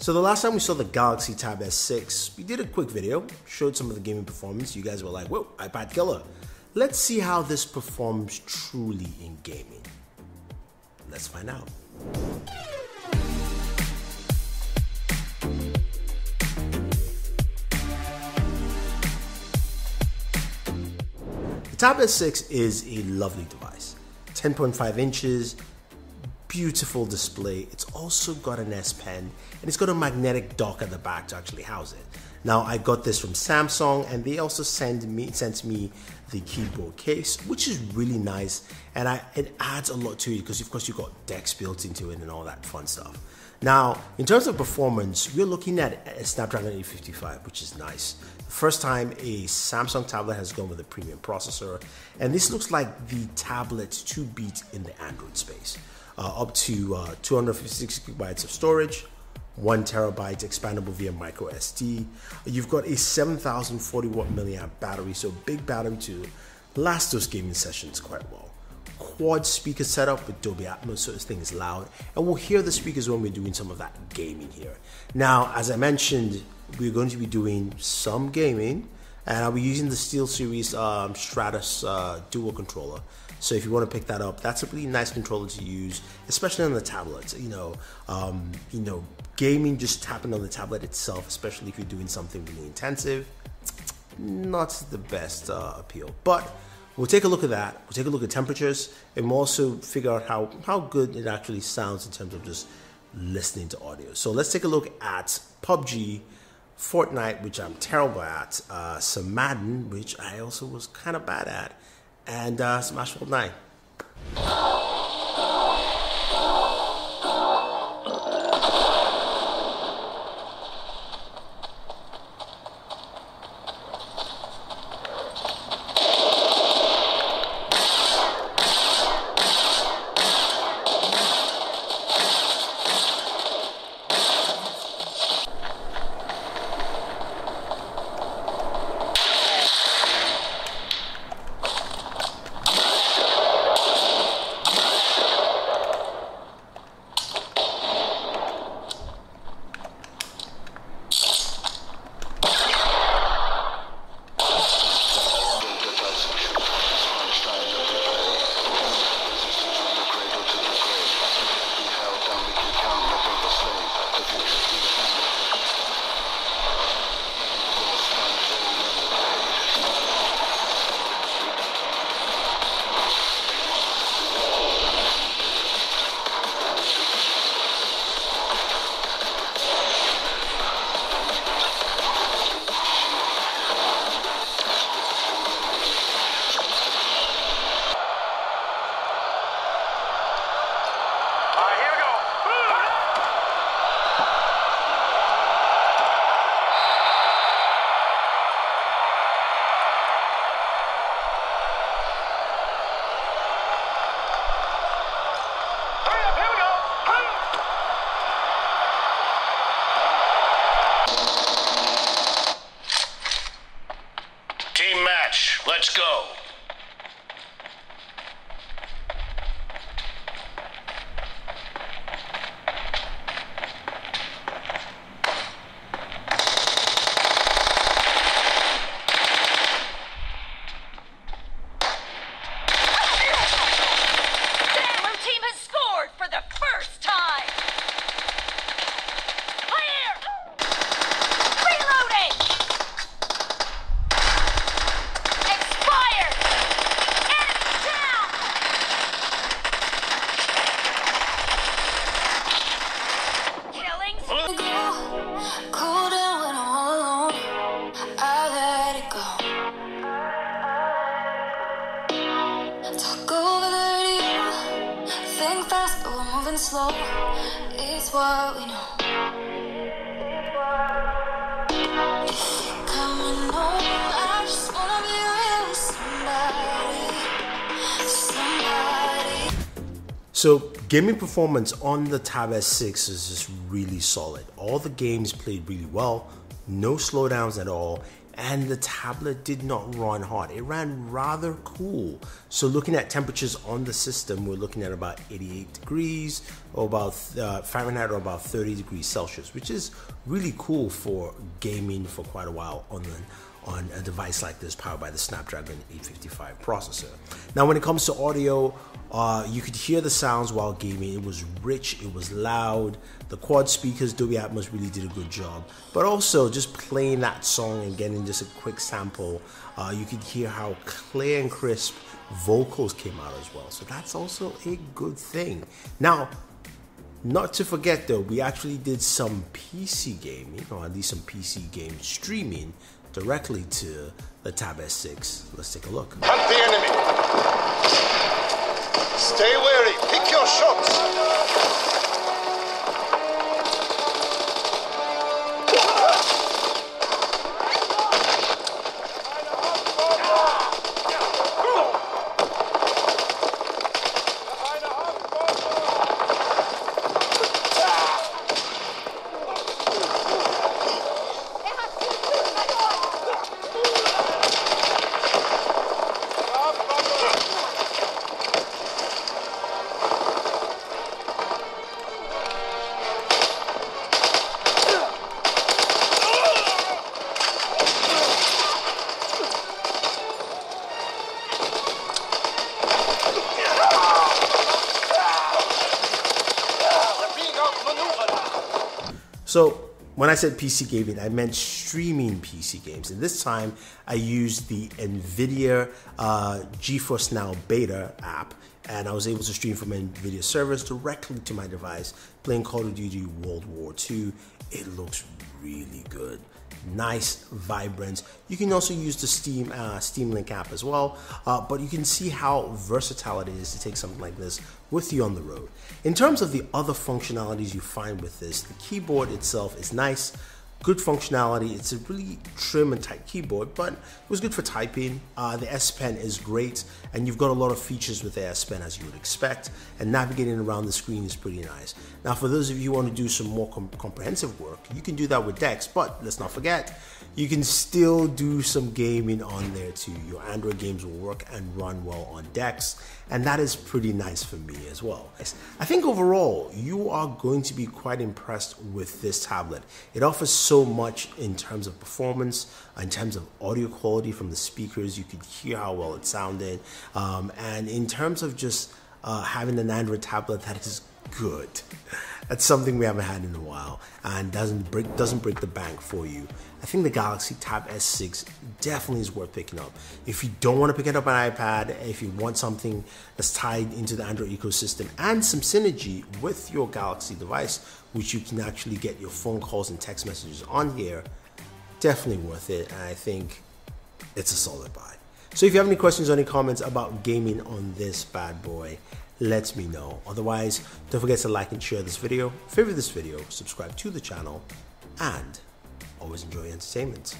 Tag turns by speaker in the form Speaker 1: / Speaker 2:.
Speaker 1: So the last time we saw the Galaxy Tab S6, we did a quick video, showed some of the gaming performance. You guys were like, whoa, iPad killer. Let's see how this performs truly in gaming. Let's find out. The Tab S6 is a lovely device. 10.5 inches, beautiful display. It's also got an S Pen and it's got a magnetic dock at the back to actually house it. Now I got this from Samsung and they also sent me the keyboard case, which is really nice, and it adds a lot to it because of course you've got decks built into it and all that fun stuff. Now in terms of performance, we're looking at a Snapdragon 855, which is nice. The first time a Samsung tablet has gone with a premium processor, and this looks like the tablet to beat in the Android space. Up to 256 gigabytes of storage, 1 terabyte expandable via micro SD. You've got a 7040 watt milliamp battery, so big battery to last those gaming sessions quite well. Quad speaker setup with Dolby Atmos, so this thing is loud, and we'll hear the speakers when we're doing some of that gaming here. Now, as I mentioned, we're going to be doing some gaming, and I'll be using the SteelSeries Stratus dual controller. So if you want to pick that up, that's a really nice controller to use, especially on the tablet. Gaming just tapping on the tablet itself, especially if you're doing something really intensive, not the best appeal. But we'll take a look at that. We'll take a look at temperatures, and we'll also figure out how good it actually sounds in terms of just listening to audio. So let's take a look at PUBG, Fortnite, which I'm terrible at, some Madden, which I also was kind of bad at, and some Asphalt 9.
Speaker 2: Let's go.
Speaker 3: Slow, it's what we know. If you're coming home, I just wanna be real with somebody.
Speaker 1: So gaming performance on the Tab S6 is just really solid. All the games played really well, no slowdowns at all, and the tablet did not run hot. It ran rather cool. So looking at temperatures on the system, we're looking at about 88 degrees or about Fahrenheit or about 30 degrees Celsius, which is really cool for gaming for quite a while on a device like this powered by the Snapdragon 855 processor. Now when it comes to audio, you could hear the sounds while gaming. It was rich, it was loud. The quad speakers, Dolby Atmos, really did a good job. But also just playing that song and getting just a quick sample, you could hear how clear and crisp vocals came out as well. So that's also a good thing. Now, not to forget though, we actually did some PC gaming, or at least some PC game streaming directly to the Tab S6. Let's take a look.
Speaker 2: Hunt the enemy. Stay wary. Pick your shots.
Speaker 1: So when I said PC gaming, I meant streaming PC games. And this time I used the NVIDIA GeForce Now Beta app, and I was able to stream from NVIDIA servers directly to my device, playing Call of Duty World War II. It looks really good. Nice, vibrant. You can also use the Steam Link app as well, but you can see how versatile it is to take something like this with you on the road. In terms of the other functionalities you find with this, the keyboard itself is nice, good functionality. It's a really trim and tight keyboard, but it was good for typing. The S Pen is great, and you've got a lot of features with the S Pen as you would expect, and navigating around the screen is pretty nice. Now, for those of you who want to do some more comprehensive work, you can do that with DeX, but let's not forget, you can still do some gaming on there too. Your Android games will work and run well on DeX, and that is pretty nice for me as well. I think overall, you are going to be quite impressed with this tablet. It offers so much in terms of performance, in terms of audio quality from the speakers. You could hear how well it sounded, and in terms of just having an Android tablet that is good. That's something we haven't had in a while, and doesn't break the bank for you. I think the Galaxy Tab S6 definitely is worth picking up. If you don't want to pick it up on iPad, if you want something that's tied into the Android ecosystem and some synergy with your Galaxy device, which you can actually get your phone calls and text messages on here, definitely worth it. And I think it's a solid buy. So if you have any questions or any comments about gaming on this bad boy, let me know. Otherwise, don't forget to like and share this video, favorite this video, subscribe to the channel, and always enjoy entertainment.